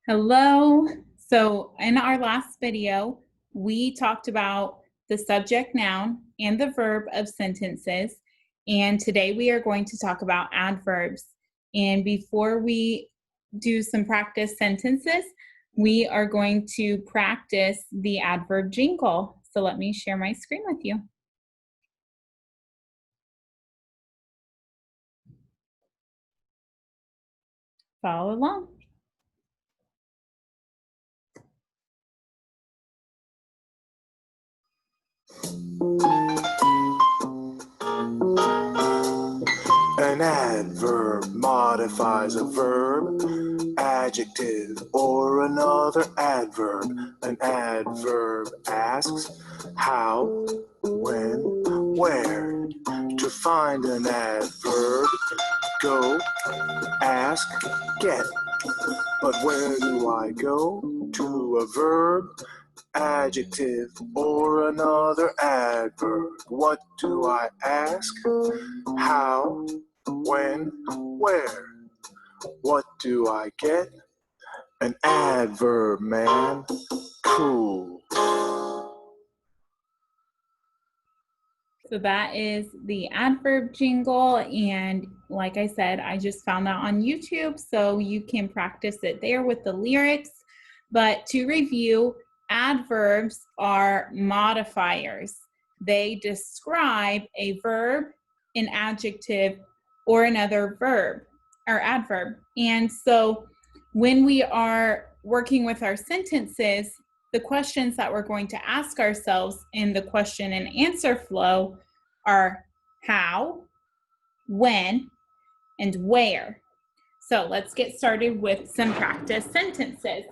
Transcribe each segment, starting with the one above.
Hello. So in our last video, we talked about the subject, noun, and the verb of sentences. And today we are going to talk about adverbs. And before we do some practice sentences, we are going to practice the adverb jingle. So let me share my screen with you. Follow along. An adverb modifies a verb, adjective, or another adverb. An adverb asks how, when, where. To find an adverb, go, ask, get. But where do I go? To a verb, adjective, or another adverb. What do I ask? How, when, where. What do I get? An adverb, man. Cool. So that is the adverb jingle, and like I said, I just found that on YouTube, so you can practice it there with the lyrics. But to review, adverbs are modifiers. They describe a verb, an adjective, or another verb or adverb. And so when we are working with our sentences, the questions that we're going to ask ourselves in the question and answer flow are how, when, and where. So let's get started with some practice sentences.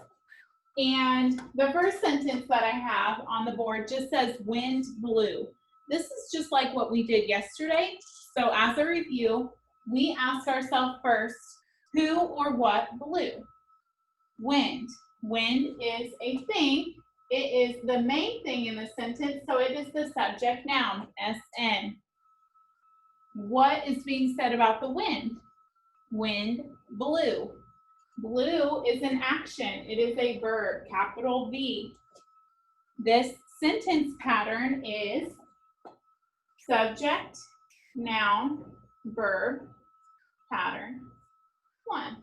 And the first sentence that I have on the board just says wind blew. This is just like what we did yesterday. So as a review, we ask ourselves first, who or what blew? Wind. Wind is a thing. It is the main thing in the sentence, so it is the subject noun, SN. What is being said about the wind? Wind blew. Blew is an action. It is a verb, capital V. This sentence pattern is subject, noun, verb, pattern 1.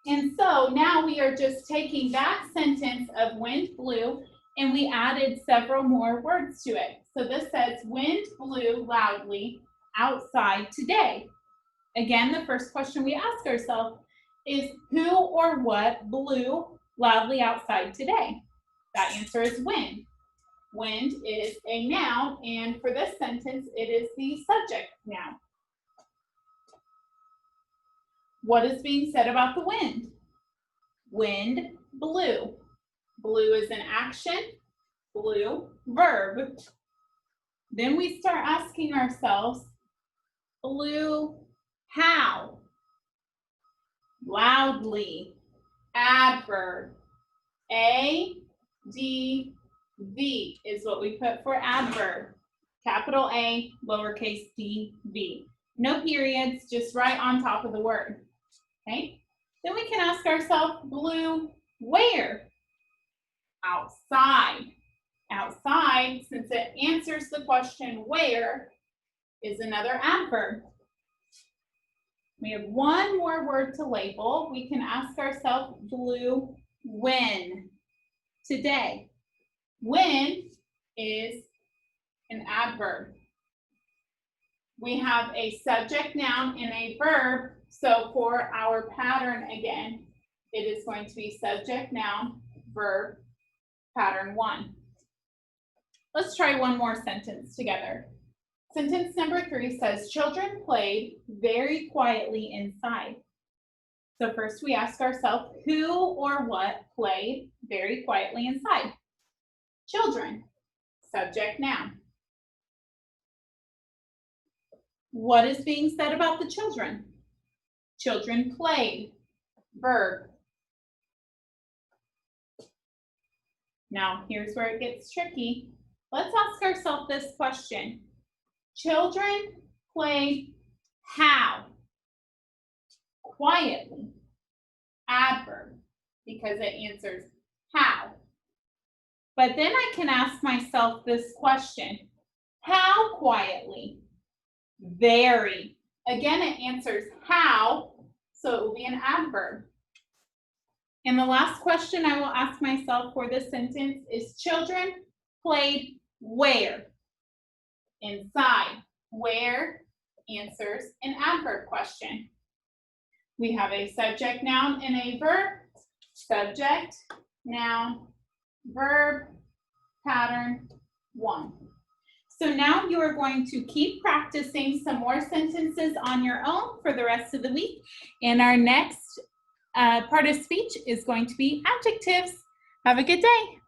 And so now we are just taking that sentence of wind blew and we added several more words to it. So this says wind blew loudly outside today. Again, the first question we ask ourselves is who or what blew loudly outside today? That answer is wind. Wind is a noun, and for this sentence, it is the subject noun. What is being said about the wind? Wind blew. Blew is an action, blew, verb. Then we start asking ourselves, blew how? Loudly, adverb. A, D, V is what we put for adverb. Capital A, lowercase d, V. No periods, just right on top of the word. Okay? Then we can ask ourselves, blew where? Outside. Outside, since it answers the question where, is another adverb. We have one more word to label. We can ask ourselves, blew when? Today. When is an adverb. We have a subject, noun, and a verb. So for our pattern again, it is going to be subject, noun, verb, pattern 1. Let's try one more sentence together. Sentence number 3 says, children played very quietly inside. So first we ask ourselves, who or what played very quietly inside? Children, subject, noun. What is being said about the children? Children played, verb. Now here's where it gets tricky. Let's ask ourselves this question. Children played how? Quietly, adverb. because it answers how. But then I can ask myself this question. How quietly? Very. Again, it answers how, so it will be an adverb. And the last question I will ask myself for this sentence is children played where? Inside. Where answers an adverb question. We have a subject, noun, and a verb. Subject, noun, verb, pattern 1. So now you are going to keep practicing some more sentences on your own for the rest of the week. And our next part of speech is going to be adjectives. Have a good day.